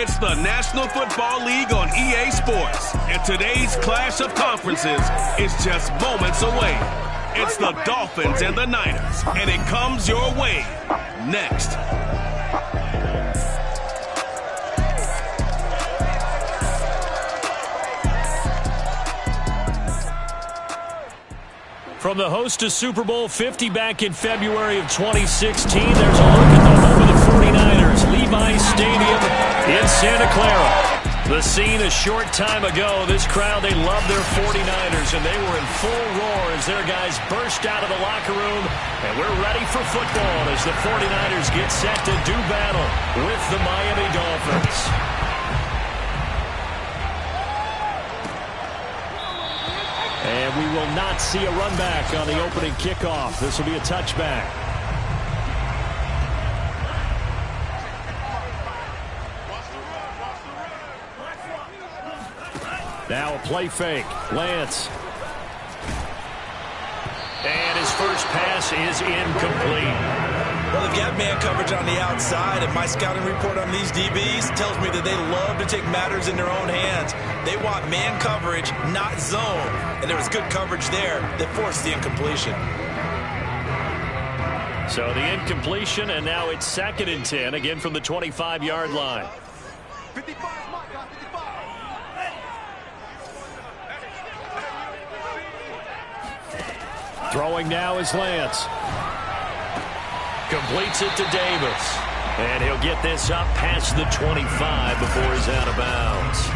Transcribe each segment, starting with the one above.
It's the National Football League on EA Sports, and today's clash of conferences is just moments away. It's the Dolphins and the Niners, and it comes your way next. From the host of Super Bowl 50 back in February of 2016, there's a look at the home of the 49ers, Levi's Stadium in Santa Clara. The scene a short time ago, this crowd, they love their 49ers, and they were in full roar as their guys burst out of the locker room, and we're ready for football as the 49ers get set to do battle with the Miami Dolphins. And we will not see a run back on the opening kickoff. This will be a touchback. Now a play fake. Lance. And his first pass is incomplete. Well, they've got man coverage on the outside, and my scouting report on these DBs tells me that they love to take matters in their own hands. They want man coverage, not zone. And there was good coverage there that forced the incompletion. So the incompletion, and now it's 2nd and 10, again from the 25-yard line. 55. Throwing now is Lance. Completes it to Davis. And he'll get this up past the 25 before he's out of bounds.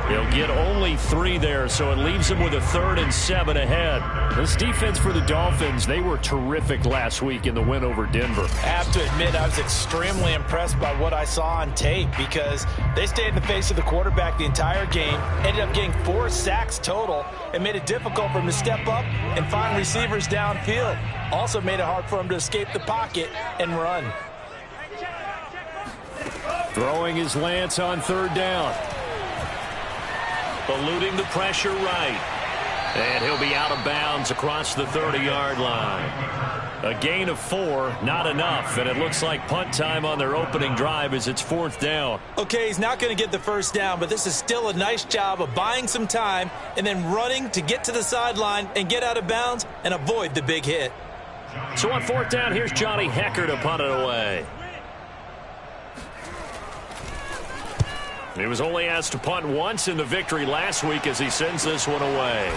He'll get only 3 there, so it leaves him with a 3rd and 7 ahead. This defense for the Dolphins, they were terrific last week in the win over Denver. I have to admit, I was extremely impressed by what I saw on tape because they stayed in the face of the quarterback the entire game, ended up getting 4 sacks total, and made it difficult for him to step up and find receivers downfield. Also made it hard for him to escape the pocket and run. Throwing his Lance on 3rd down. Eluding the pressure right. And he'll be out of bounds across the 30-yard line. A gain of 4, not enough, and it looks like punt time on their opening drive as it's 4th down. Okay, he's not going to get the first down, but this is still a nice job of buying some time and then running to get to the sideline and get out of bounds and avoid the big hit. So on 4th down, here's Johnny Hecker to punt it away. He was only asked to punt once in the victory last week as he sends this one away.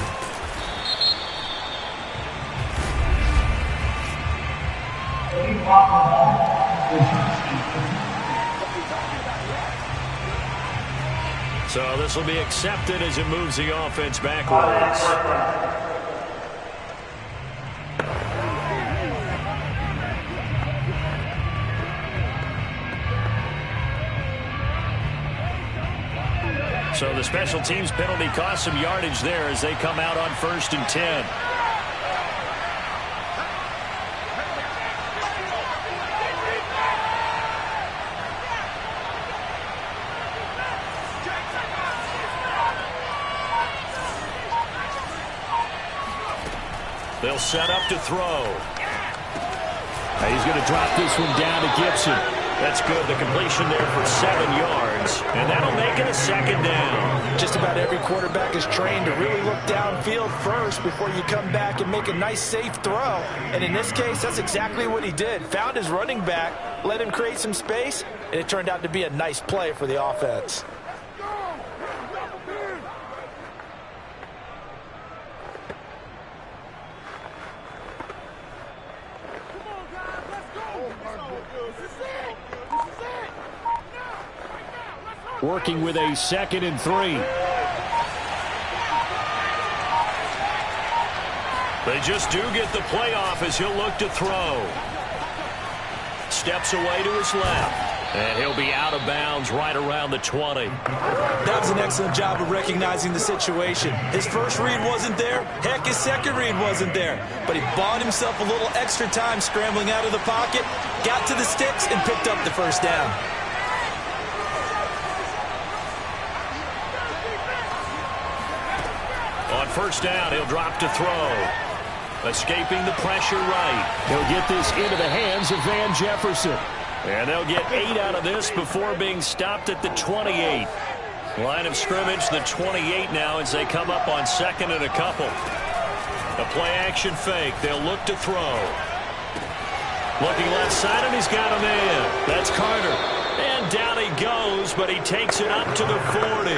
So this will be accepted as it moves the offense backwards. So the special teams penalty cost some yardage there as they come out on 1st and 10. They'll set up to throw. He's going to drop this one down to Gibson. That's good. The completion there for 7 yards. And that'll make it a 2nd down. Just about every quarterback is trained to really look downfield first before you come back and make a nice, safe throw. And in this case, that's exactly what he did. Found his running back, let him create some space, and it turned out to be a nice play for the offense. Working with a 2nd and 3. They just do get the play off as he'll look to throw. Steps away to his left. And he'll be out of bounds right around the 20. That was an excellent job of recognizing the situation. His first read wasn't there. Heck, his second read wasn't there. But he bought himself a little extra time scrambling out of the pocket, got to the sticks, and picked up the first down. On 1st down, he'll drop to throw. Escaping the pressure right. He'll get this into the hands of Van Jefferson. And they'll get 8 out of this before being stopped at the 28. Line of scrimmage, the 28 now as they come up on 2nd and a couple. A play-action fake. They'll look to throw. Looking left side, and he's got a man. That's Carter. And down he goes, but he takes it up to the 40.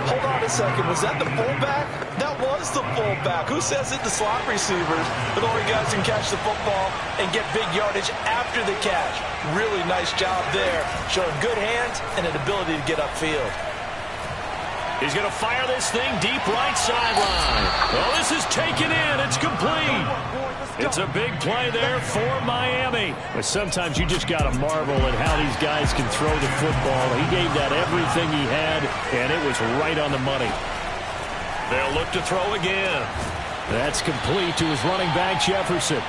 Hold on a second. Was that the fullback? That was the fullback. Who says it? The slot receivers. The only guys can catch the football and get big yardage after the catch. Really nice job there. Showing good hands and an ability to get upfield. He's going to fire this thing deep right sideline. Oh, this is taken in. It's complete. It's a big play there for Miami. But sometimes you just got to marvel at how these guys can throw the football. He gave that everything he had, and it was right on the money. They'll look to throw again. That's complete to his running back, Jefferson.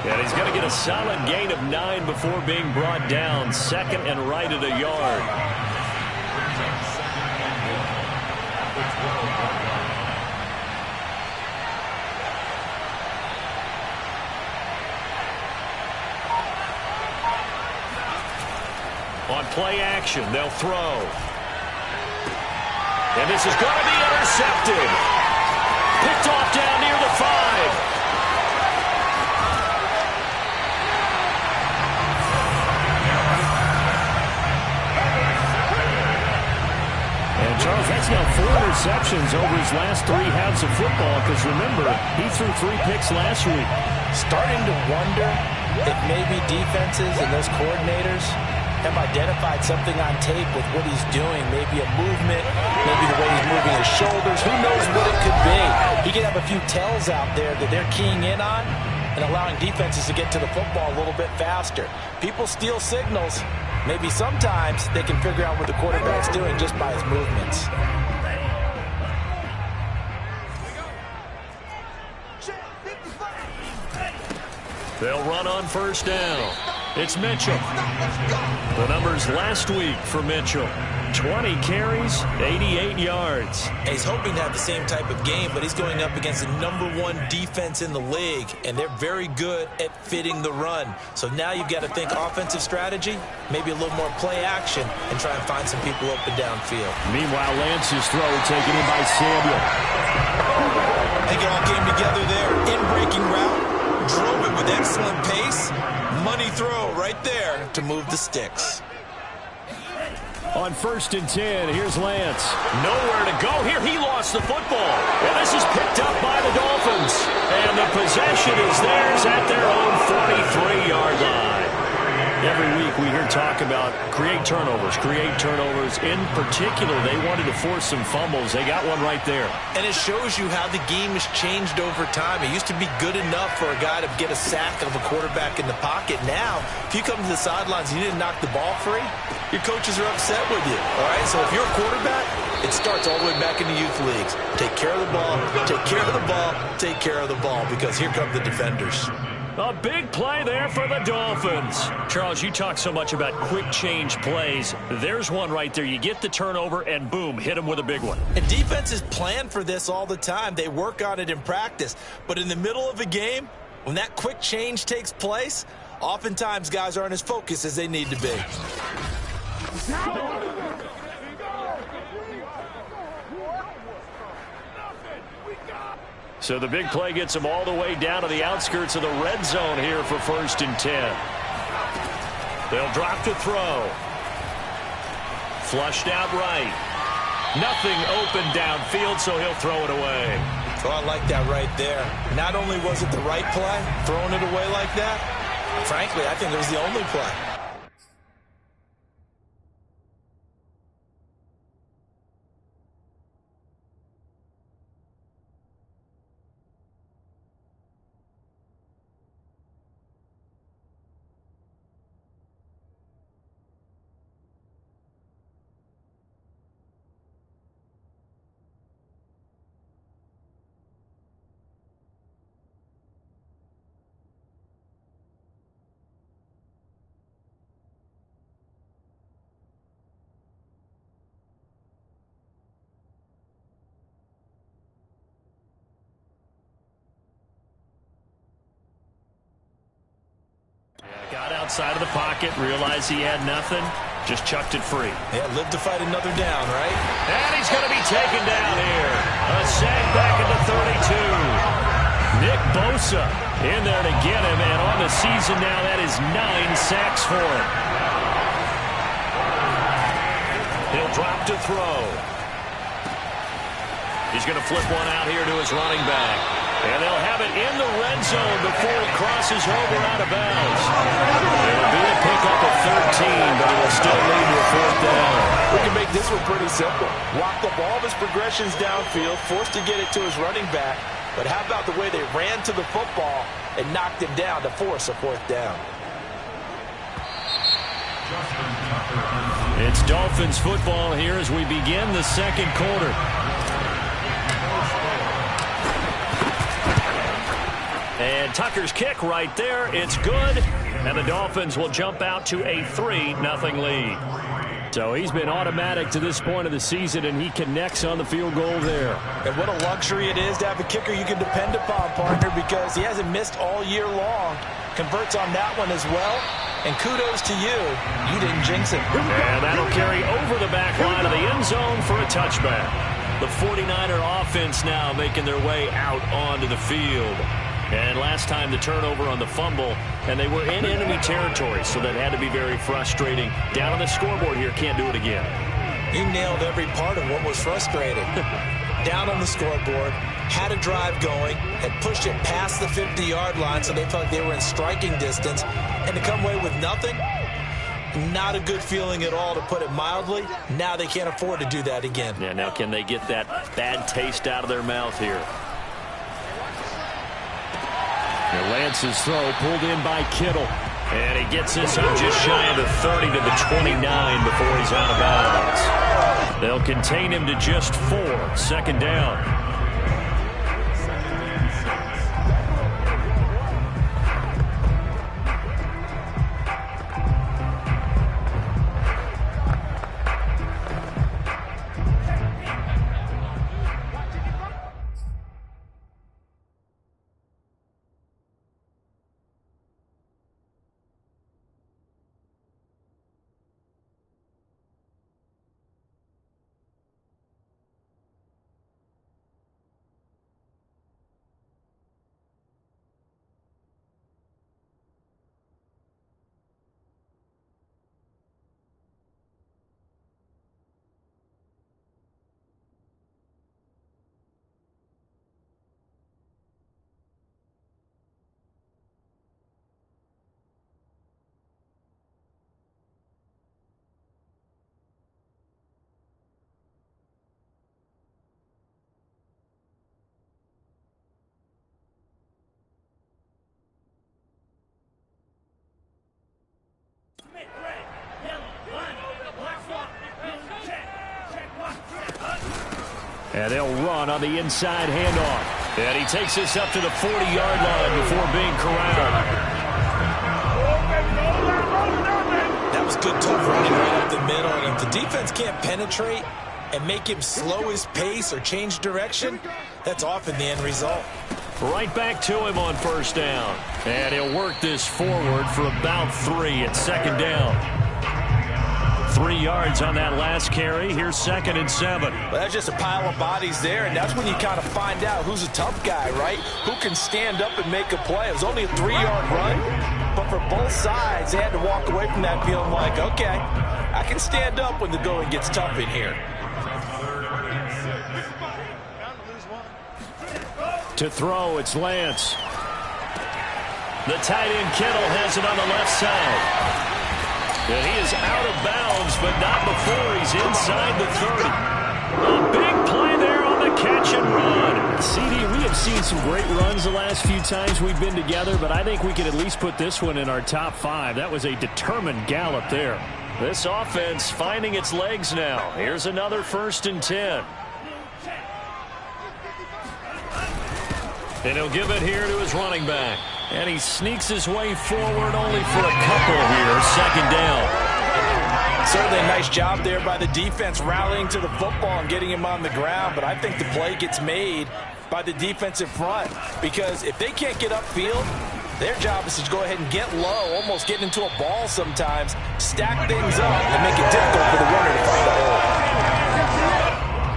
And he's going to get a solid gain of 9 before being brought down. 2nd and right at a yard. On play action, they'll throw. And this is going to be intercepted. Picked off down near the 5. Charles, that's now 4 interceptions over his last 3 halves of football, because remember, he threw 3 picks last week. Starting to wonder if maybe defenses and those coordinators have identified something on tape with what he's doing. Maybe a movement, maybe the way he's moving his shoulders. Who knows what it could be? He could have a few tells out there that they're keying in on and allowing defenses to get to the football a little bit faster. People steal signals. Maybe sometimes they can figure out what the quarterback's doing just by his movements. They'll run on 1st down. It's Mitchell. The numbers last week for Mitchell. 20 carries, 88 yards. And he's hoping to have the same type of game, but he's going up against the #1 defense in the league, and they're very good at fitting the run. So now you've got to think offensive strategy, maybe a little more play action, and try and find some people open downfield. Meanwhile, Lance's throw taken in by Samuel. I think it all came together there. In-breaking route, drove it with excellent pace. Money throw right there to move the sticks. On 1st and 10, here's Lance. Nowhere to go here. He lost the football. And this is picked up by the Dolphins. And the possession is theirs at their own 43-yard line. Every week we hear talk about create turnovers. In particular, they wanted to force some fumbles. They got one right there. And it shows you how the game has changed over time. It used to be good enough for a guy to get a sack of a quarterback in the pocket. Now, if you come to the sidelines and you didn't knock the ball free, your coaches are upset with you. All right, so if you're a quarterback, it starts all the way back in the youth leagues. Take care of the ball, take care of the ball, take care of the ball, because here come the defenders. A big play there for the Dolphins. Charles, you talk so much about quick change plays. There's one right there. You get the turnover, and boom, hit him with a big one. And defenses plan for this all the time. They work on it in practice. But in the middle of a game, when that quick change takes place, oftentimes guys aren't as focused as they need to be. So the big play gets them all the way down to the outskirts of the red zone here for 1st and 10. They'll drop to throw. Flushed out right. Nothing open downfield, so he'll throw it away. So I like that right there. Not only was it the right play, throwing it away like that, frankly, I think it was the only play. outside of the pocket, realized he had nothing, just chucked it free. Yeah, live to fight another down, right? And he's going to be taken down here. A sack back at the 32. Nick Bosa in there to get him, and on the season now, that is 9 sacks for him. He'll drop to throw. He's going to flip one out here to his running back. And they'll have it in the red zone before he crosses over out of bounds. It'll be a pickup of 13, but it will still lead to a 4th down. We can make this one pretty simple. Walked up all of his progressions downfield, forced to get it to his running back. But how about the way they ran to the football and knocked him down to force a 4th down? It's Dolphins football here as we begin the second quarter. And Tucker's kick right there. It's good. And the Dolphins will jump out to a 3-0 lead. So he's been automatic to this point of the season, and he connects on the field goal there. And what a luxury it is to have a kicker you can depend upon, partner, because he hasn't missed all year long. Converts on that one as well. And kudos to you. You didn't jinx it. And that'll carry over the back line of the end zone for a touchback. The 49er offense now making their way out onto the field. And last time the turnover on the fumble, and they were in enemy territory, so that had to be very frustrating. Down on the scoreboard here, can't do it again. You nailed every part of what was frustrating. Down on the scoreboard, had a drive going, had pushed it past the 50-yard line, so they felt like they were in striking distance, and to come away with nothing, not a good feeling at all, to put it mildly. Now they can't afford to do that again. Yeah, now can they get that bad taste out of their mouth here? Lance's throw pulled in by Kittle. And he gets this up just shy of the 30 to the 29 before he's out of bounds. They'll contain him to just 4. 2nd down. And they'll run on the inside handoff. And he takes this up to the 40-yard line before being corralled. That was good, tough running right up the middle. And if the defense can't penetrate and make him slow his pace or change direction, that's often the end result. Right back to him on 1st down. And he'll work this forward for about 3 at 2nd down. 3 yards on that last carry. Here's 2nd and 7. Well, that's just a pile of bodies there, and that's when you kind of find out who's a tough guy, right? Who can stand up and make a play. It was only a 3-yard run, but for both sides, they had to walk away from that feeling like, okay, I can stand up when the going gets tough in here. To throw, it's Lance. The tight end Kittle has it on the left side. And he is out of bounds, but not before he's inside the 30. A big play there on the catch and run. CD, we have seen some great runs the last few times we've been together, but I think we could at least put this one in our top 5. That was a determined gallop there. This offense finding its legs now. Here's another 1st and 10. And he'll give it here to his running back. And he sneaks his way forward only for a couple here. 2nd down. Certainly a nice job there by the defense rallying to the football and getting him on the ground. But I think the play gets made by the defensive front. Because if they can't get upfield, Their job is to go ahead and get low, almost get into a ball sometimes, stack things up, and make it difficult for the runner to find the hole.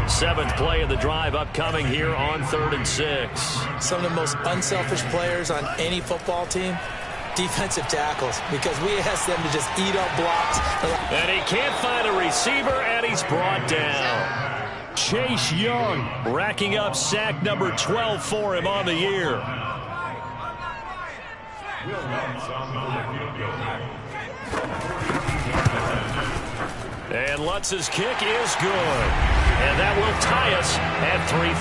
7th play of the drive upcoming here on 3rd and 6. Some of the most unselfish players on any football team, defensive tackles, because we ask them to just eat up blocks. And he can't find a receiver, and he's brought down. Chase Young racking up sack number 12 for him on the year. And Lutz's kick is good. And that will tie us at 3-3.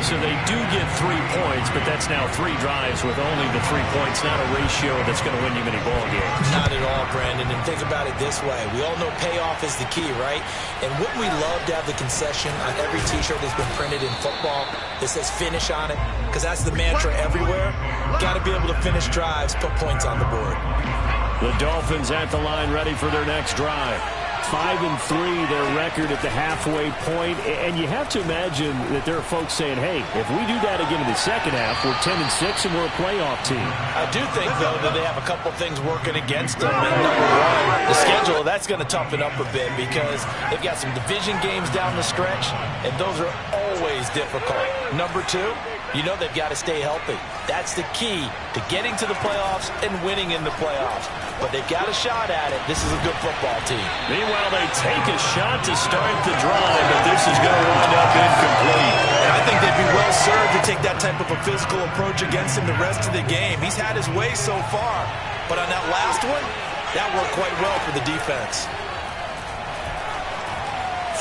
So they do get 3 points, but that's now 3 drives with only the 3 points, not a ratio that's going to win you many ball games. Not at all, Brandon. And think about it this way. We all know payoff is the key, right? And wouldn't we love to have the concession on every T-shirt that's been printed in football that says finish on it? Because that's the mantra everywhere. Got to be able to finish drives, put points on the board. The Dolphins at the line ready for their next drive. 5-3, their record at the halfway point. And you have to imagine that there are folks saying, hey, if we do that again in the second half, we're 10-6 and we're a playoff team. I do think, though, that they have a couple things working against them. And number one, the schedule, that's going to toughen up a bit because they've got some division games down the stretch, and those are always difficult. Number two, you know they've got to stay healthy. That's the key to getting to the playoffs and winning in the playoffs. But they've got a shot at it. This is a good football team. Meanwhile, they take a shot to start the drive, but this is going to wind up incomplete. And I think they'd be well served to take that type of a physical approach against him the rest of the game. He's had his way so far. But on that last one, that worked quite well for the defense.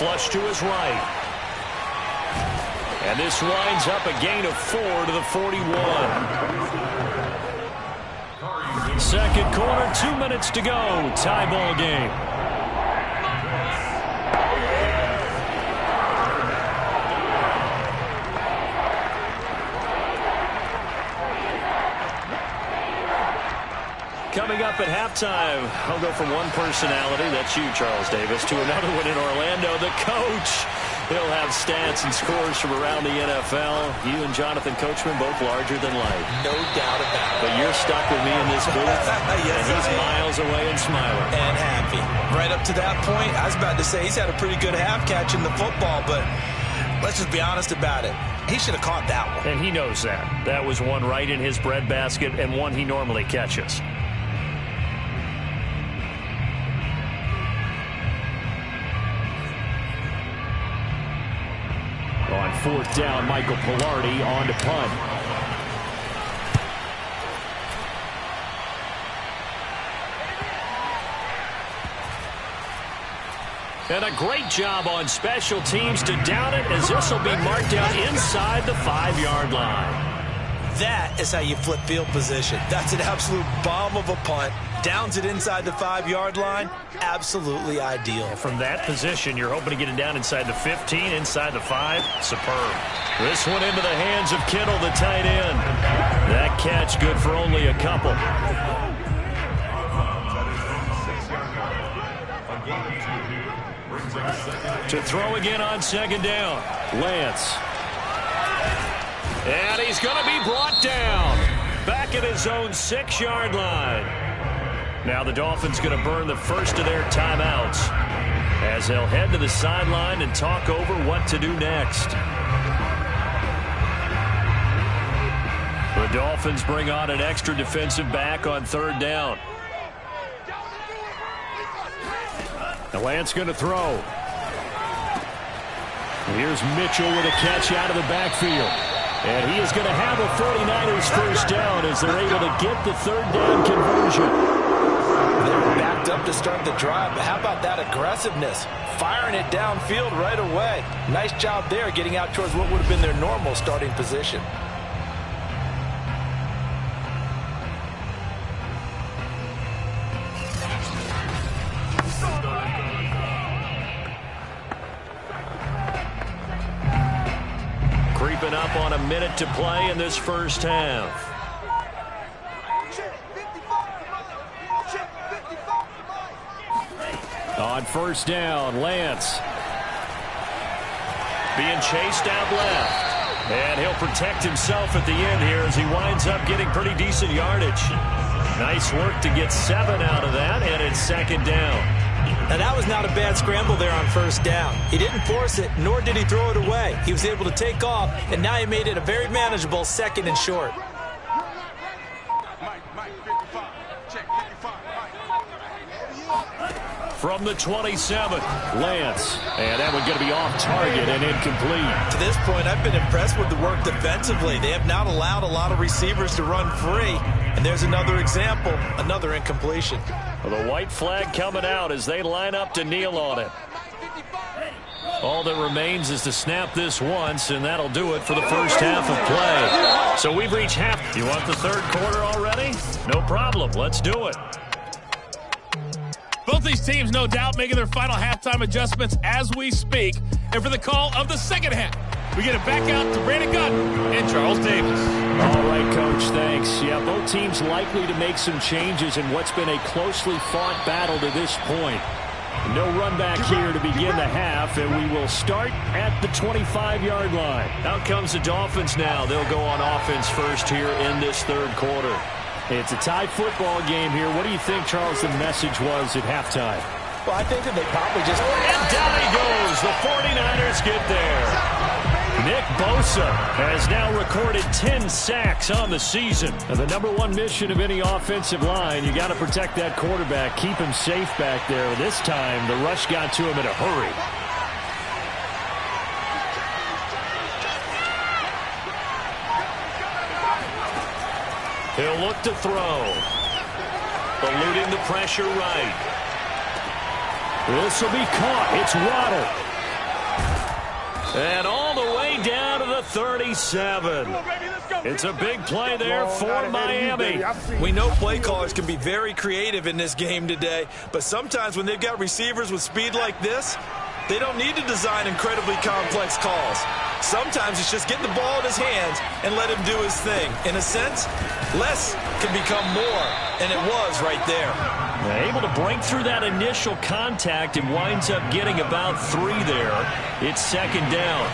Flush to his right. And this winds up a gain of 4 to the 41. Second quarter, 2 minutes to go. Tie ball game. Coming up at halftime, I'll go from one personality, that's you, Charles Davis, to another one in Orlando, the coach. He'll have stats and scores from around the NFL. You and Jonathan Coachman, both larger than life. No doubt about it. But you're stuck with me in this booth. Yes, and he's miles away and smiling. And happy. Right up to that point, I was about to say he's had a pretty good half catching the football, but let's just be honest about it. He should have caught that one. And he knows that. That was one right in his breadbasket and one he normally catches. On 4th down, Michael Pilardi on to punt. And a great job on special teams to down it, as this will be marked down inside the 5-yard line. That is how you flip field position. That's an absolute bomb of a punt. Downs it inside the 5-yard line. Absolutely ideal. And from that position, you're hoping to get it down inside the 15, inside the 5. Superb. This one into the hands of Kittle, the tight end. That catch good for only a couple. To throw again on 2nd down. Lance. And he's going to be brought down. Back at his own 6-yard line. Now the Dolphins going to burn the first of their timeouts as they'll head to the sideline and talk over what to do next. The Dolphins bring on an extra defensive back on 3rd down. The Lance going to throw. Here's Mitchell with a catch out of the backfield. And he is going to have a 49ers first down as they're able to get the 3rd down conversion. They're backed up to start the drive, but how about that aggressiveness? Firing it downfield right away. Nice job there getting out towards what would have been their normal starting position. Creeping up on a minute to play in this first half. On 1st down, Lance. Being chased out left. And he'll he'll protect himself at the end here as he winds up getting pretty decent yardage. Nice work to get 7 out of that, and it's second down. Now, that was not a bad scramble there on first down. He didn't force it, nor did he throw it away. He was able to take off, and now he made it a very manageable second and short. From the 27, Lance. And that one going to be off target and incomplete. To this point, I've been impressed with the work defensively. They have not allowed a lot of receivers to run free. And there's another example, another incompletion. Well, the white flag coming out as they line up to kneel on it. All that remains is to snap this once, and that'll do it for the first half of play. So we've reached half. You want the third quarter already? No problem. Let's do it. Both these teams, no doubt, making their final halftime adjustments as we speak. And for the call of the second half, we get it back out to Brandon Gunn and Charles Davis. All right, Coach, thanks. Yeah, both teams likely to make some changes in what's been a closely fought battle to this point. No run back here to begin the half, and we will start at the 25-yard line. Out comes the Dolphins now. They'll go on offense first here in this third quarter. It's a tie football game here. What do you think, Charles, the message was at halftime? Well, I think that they probably just... And down he goes. The 49ers get there. Nick Bosa has now recorded 10 sacks on the season. Now, the number one mission of any offensive line, you got to protect that quarterback, keep him safe back there. This time, the rush got to him in a hurry. He'll look to throw. Eluding the pressure right. This will be caught. It's Waddle. And all the way down to the 37. It's a big play there for Miami. We know play callers can be very creative in this game today, but sometimes when they've got receivers with speed like this, they don't need to design incredibly complex calls. Sometimes it's just getting the ball in his hands and let him do his thing. In a sense, less can become more, and it was right there. Able to break through that initial contact and winds up getting about 3 there. It's second down.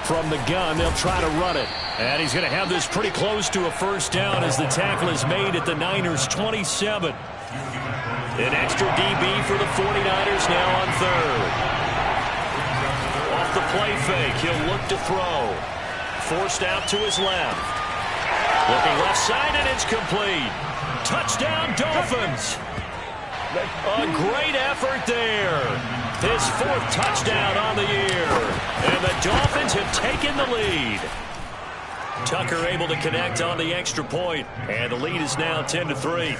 From the gun, they'll try to run it. And he's going to have this pretty close to a first down as the tackle is made at the Niners' 27. An extra DB for the 49ers now on third. Off the play fake, he'll look to throw. Forced out to his left. Looking left side, and it's complete. Touchdown, Dolphins. A great effort there. His 4th touchdown on the year. And the Dolphins have taken the lead. Tucker able to connect on the extra point. And the lead is now 10-3.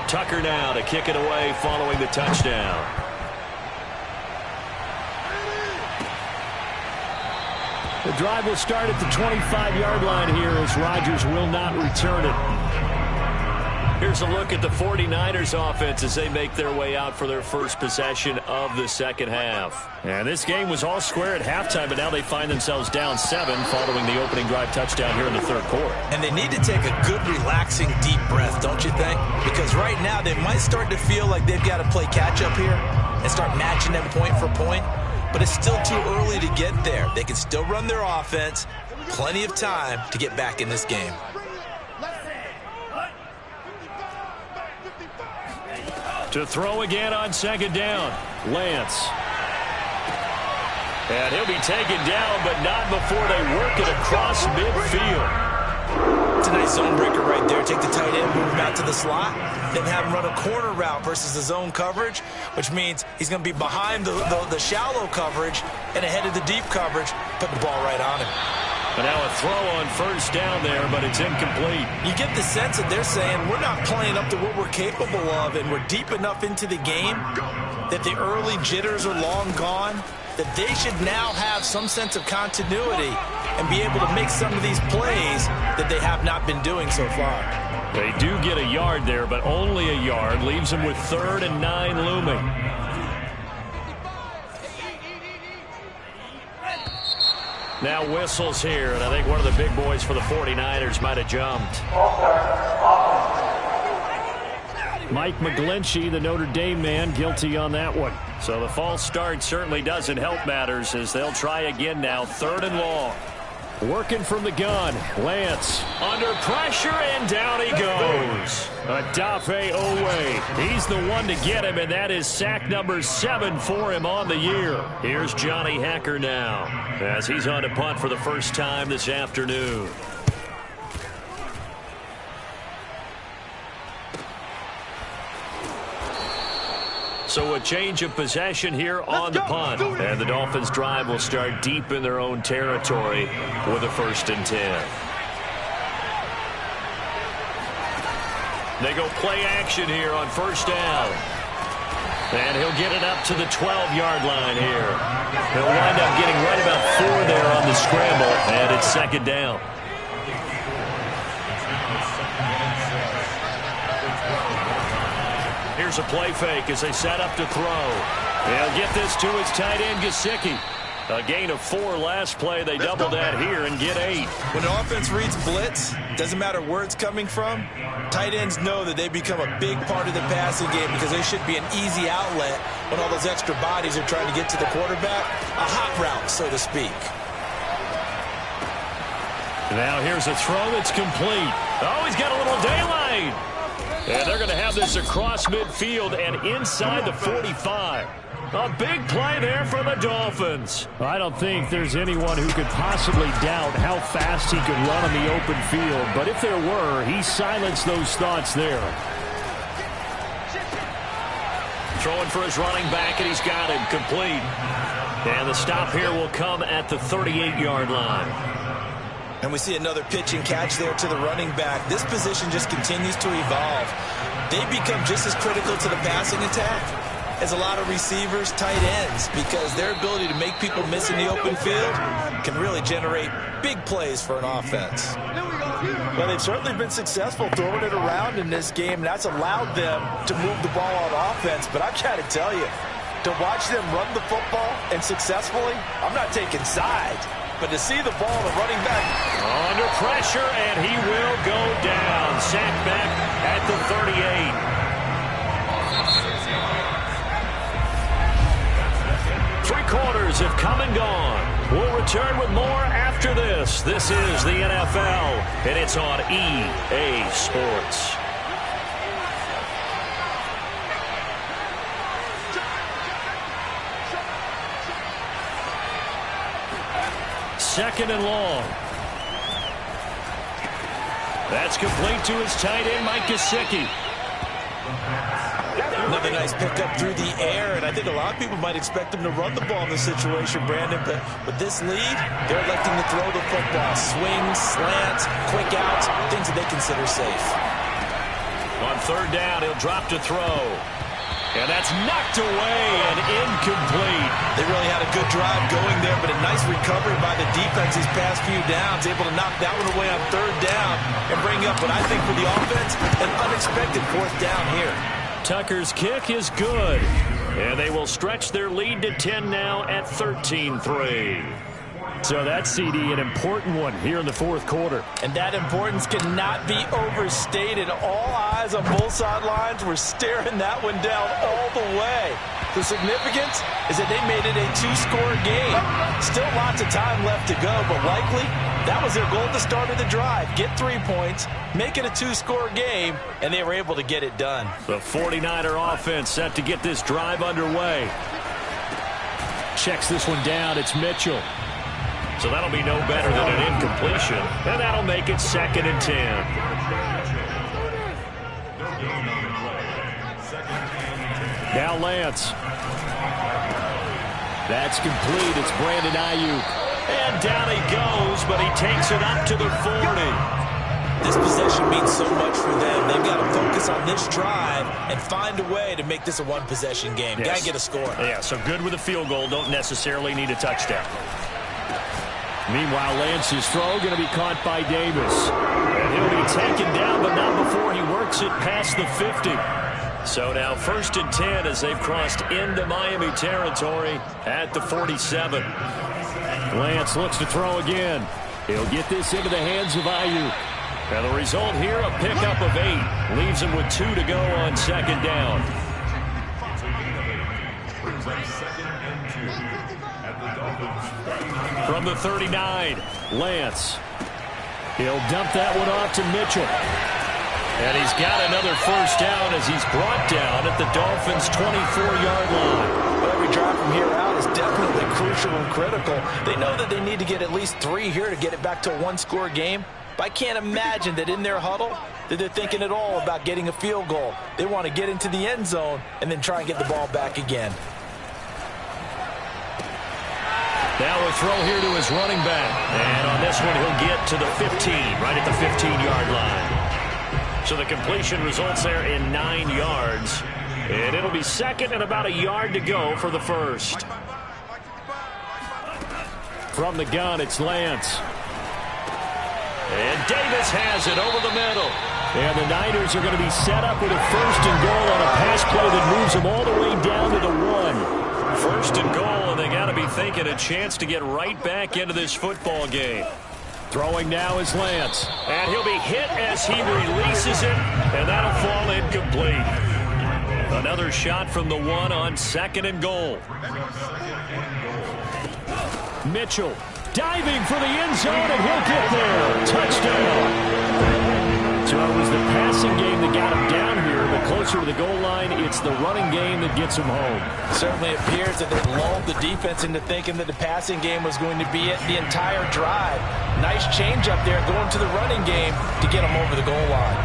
Tucker now to kick it away following the touchdown. The drive will start at the 25-yard line here as Rodgers will not return it. Here's a look at the 49ers offense as they make their way out for their first possession of the second half. And this game was all square at halftime, but now they find themselves down 7 following the opening drive touchdown here in the third quarter. And they need to take a good, relaxing, deep breath, don't you think? Because right now they might start to feel like they've got to play catch-up here and start matching them point for point. But it's still too early to get there. They can still run their offense. Plenty of time to get back in this game. To throw again on second down, Lance. And he'll be taken down, but not before they work it across midfield. It's a nice zone breaker right there. Take the tight end, move him out to the slot, then have him run a corner route versus the zone coverage, which means he's going to be behind the shallow coverage and ahead of the deep coverage, put the ball right on him. And now a throw on first down there, but it's incomplete. You get the sense that they're saying we're not playing up to what we're capable of, and we're deep enough into the game that the early jitters are long gone, that they should now have some sense of continuity and be able to make some of these plays that they have not been doing so far. They do get a yard there, but only a yard. Leaves them with 3rd and 9 looming. Now whistles here, and I think one of the big boys for the 49ers might have jumped. Mike McGlinchey, the Notre Dame man, guilty on that one. So the false start certainly doesn't help matters as they'll try again now, 3rd and long. Working from the gun, Lance under pressure, and down he goes. Odafe Owe. He's the one to get him, and that is sack number 7 for him on the year. Here's Johnny Hekker now as he's on to punt for the first time this afternoon. So a change of possession here on the punt. And the Dolphins drive will start deep in their own territory with a 1st and 10. They go play action here on 1st down. And he'll get it up to the 12-yard line here. He'll wind up getting right about 4 there on the scramble, and it's 2nd down. Here's a play fake as they set up to throw. They'll get this to his tight end, Gesicki. A gain of 4 last play. They double that here and get 8. When an offense reads blitz, doesn't matter where it's coming from, tight ends know that they become a big part of the passing game because they should be an easy outlet when all those extra bodies are trying to get to the quarterback. A hot route, so to speak. Now here's a throw that's complete. Oh, he's got a little daylight. And they're going to have this across midfield and inside the 45. A big play there for the Dolphins. I don't think there's anyone who could possibly doubt how fast he could run on the open field. But if there were, he silenced those thoughts there. Throwing for his running back, and he's got him complete. And the stop here will come at the 38-yard line. And we see another pitch and catch there to the running back. This position just continues to evolve. They become just as critical to the passing attack as a lot of receivers, tight ends, because their ability to make people miss in the open field can really generate big plays for an offense. Well, they've certainly been successful throwing it around in this game. That's allowed them to move the ball on offense. But I've got to tell you, to watch them run the football and successfully, I'm not taking sides. But to see the ball, the running back under pressure, and he will go down. Sacked back at the 38. 3 quarters have come and gone. We'll return with more after this. This is the NFL, and it's on EA Sports. Second and long. That's complete to his tight end, Mike Gesicki. Another nice pickup through the air, and I think a lot of people might expect him to run the ball in this situation, Brandon, but with this lead, they're electing to throw the football. Swings, slants, quick outs, things that they consider safe. On 3rd down, he'll drop to throw. And that's knocked away and incomplete. They really had a good drive going there, but a nice recovery by the defense these past few downs. Able to knock that one away on 3rd down and bring up what I think for the offense, an unexpected 4th down here. Tucker's kick is good. And they will stretch their lead to 10 now at 13-3. So that, CD, an important one here in the 4th quarter. And that importance cannot be overstated. All eyes on both sidelines were staring that one down all the way. The significance is that they made it a 2-score game. Still lots of time left to go, but likely that was their goal at the start of the drive. Get 3 points, make it a 2-score game, and they were able to get it done. The 49er offense set to get this drive underway. Checks this one down. It's Mitchell. So that'll be no better than an incompletion. And that'll make it 2nd and 10. Now Lance. That's complete. It's Brandon Ayuk. And down he goes, but he takes it up to the 40. This possession means so much for them. They've got to focus on this drive and find a way to make this a 1-possession game. Yes. Got to get a score. Yeah, so good with a field goal. Don't necessarily need a touchdown. Meanwhile, Lance's throw going to be caught by Davis. And he'll be taken down, but not before he works it past the 50. So now 1st and 10 as they've crossed into Miami territory at the 47. Lance looks to throw again. He'll get this into the hands of Ayuk. And the result here, a pickup of 8. Leaves him with 2 to go on second down. From the 39, Lance. He'll dump that one off to Mitchell. And he's got another first down as he's brought down at the Dolphins' 24-yard line. Well, every drive from here out is definitely crucial and critical. They know that they need to get at least 3 here to get it back to a one-score game. But I can't imagine that in their huddle that they're thinking at all about getting a field goal. They want to get into the end zone and then try and get the ball back again. Now a throw here to his running back. And on this one, he'll get to the 15, right at the 15-yard line. So the completion results there in 9 yards. And it'll be second and about a yard to go for the first. From the gun, it's Lance. And Davis has it over the middle. And the Niners are going to be set up with a first and goal on a pass play that moves them all the way down to the 1. First and goal, and they got to be thinking a chance to get right back into this football game. Throwing now is Lance. And he'll be hit as he releases it, and that'll fall incomplete. Another shot from the 1 on second and goal. Mitchell diving for the end zone, and he'll get there. Touchdown. So it was the passing game that got him down here, but closer to the goal line, it's the running game that gets him home. Certainly appears that they lulled the defense into thinking that the passing game was going to be it the entire drive. Nice change up there going to the running game to get him over the goal line.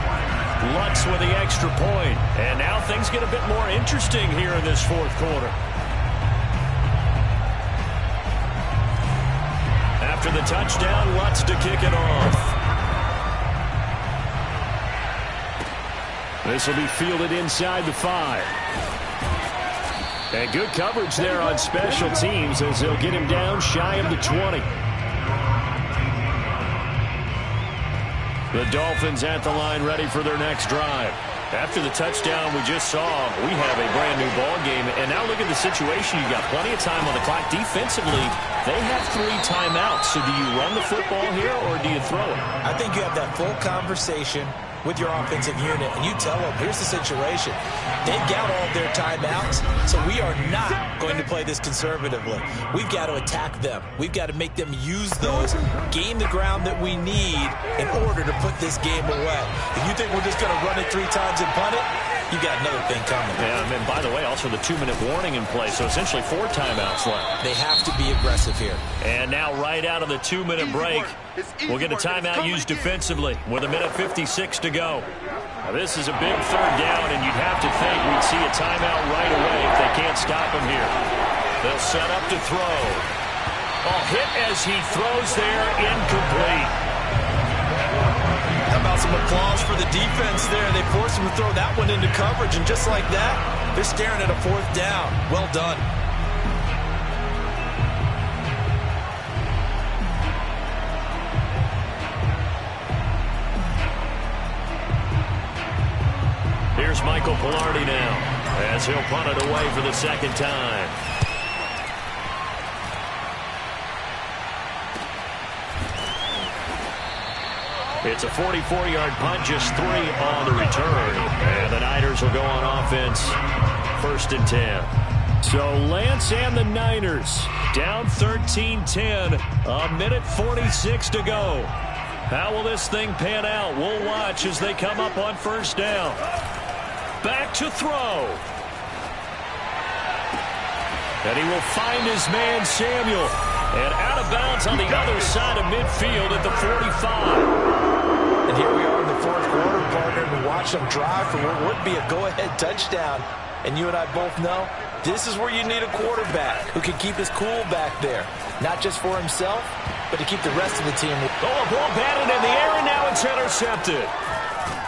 Lutz with the extra point. And now things get a bit more interesting here in this fourth quarter. After the touchdown, Lutz to kick it off. This will be fielded inside the 5. And good coverage there on special teams as they'll get him down shy of the 20. The Dolphins at the line ready for their next drive. After the touchdown we just saw, we have a brand new ball game. And now look at the situation. You got plenty of time on the clock. Defensively, they have 3 timeouts. So do you run the football here or do you throw it? I think you have that full conversation with your offensive unit, and you tell them, here's the situation. They've got all of their timeouts, so we are not going to play this conservatively. We've got to attack them. We've got to make them use those, gain the ground that we need in order to put this game away. If you think we're just going to run it 3 times and punt it, you got another thing coming. Yeah, and by the way, also the 2-minute warning in play, so essentially 4 timeouts left. They have to be aggressive here. And now right out of the 2-minute break, we'll get a timeout used defensively with 1:56 to go. Now this is a big third down, and you'd have to think we'd see a timeout right away if they can't stop him here. They'll set up to throw. Oh, hit as he throws there, incomplete. How about some applause for the defense there? They forced him to throw that one into coverage, and just like that, they're staring at a 4th down. Well done. Here's Michael Pilardi now as he'll punt it away for the second time. It's a 44-yard punt, just 3 on the return. And the Niners will go on offense, 1st and 10. So Lance and the Niners down 13-10, 1:46 to go. How will this thing pan out? We'll watch as they come up on 1st down. Back to throw. And he will find his man, Samuel. And out of bounds on the other side of midfield at the 45. And here we are in the 4th quarter, partner, to watch them drive for what would be a go-ahead touchdown. And you and I both know this is where you need a quarterback who can keep his cool back there. Not just for himself, but to keep the rest of the team. Oh, a ball batted in the air, and now it's intercepted.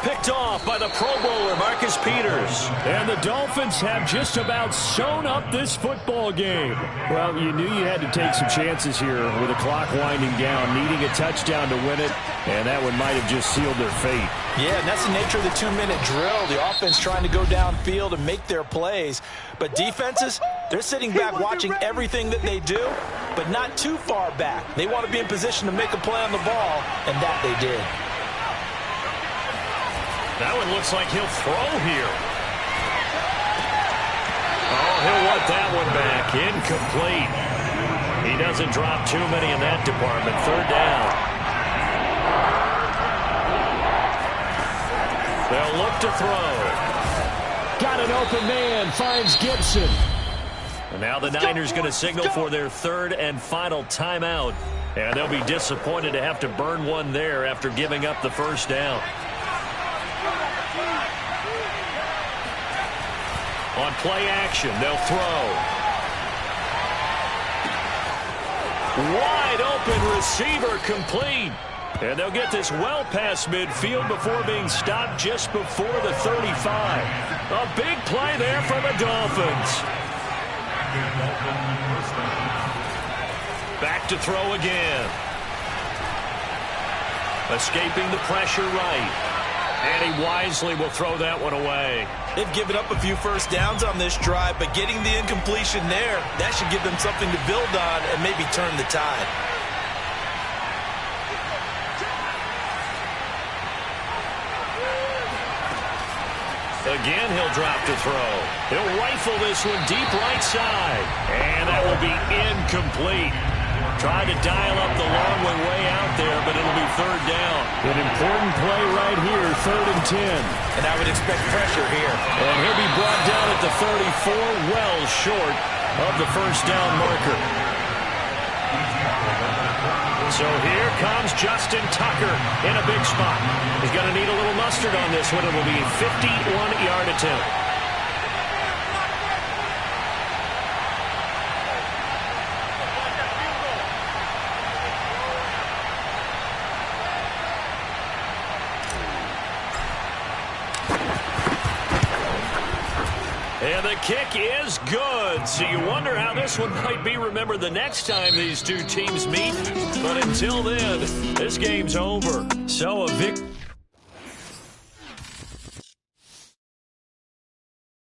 Picked off by the Pro Bowler, Marcus Peters. And the Dolphins have just about sewn up this football game. Well, you knew you had to take some chances here with the clock winding down, needing a touchdown to win it, and that one might have just sealed their fate. Yeah, and that's the nature of the 2-minute drill. The offense trying to go downfield and make their plays. But defenses, They're sitting back watching everything that they do, but not too far back. They want to be in position to make a play on the ball, and that they did. That one looks like he'll throw here. Oh, he'll want that one back. Incomplete. He doesn't drop too many in that department. Third down. They'll look to throw. Got an open man. Finds Gibson. And now the Niners going to signal for their third and final timeout. And they'll be disappointed to have to burn one there after giving up the first down. On play action, they'll throw. Wide open receiver complete. And they'll get this well past midfield before being stopped just before the 35. A big play there for the Dolphins. Back to throw again. Escaping the pressure right. And he wisely will throw that one away. They've given up a few first downs on this drive, but getting the incompletion there, that should give them something to build on and maybe turn the tide. Again, he'll drop to throw. He'll rifle this one deep right side. And that will be incomplete. Tried to dial up the long one way out there, but it'll be third down. An important play right here, 3rd and 10. And I would expect pressure here. And he'll be brought down at the 34, well short of the first down marker. So here comes Justin Tucker in a big spot. He's going to need a little mustard on this one. It will be a 51-yard attempt. And the kick is good. So you wonder how this one might be remembered the next time these two teams meet. But until then, this game's over. So a victory.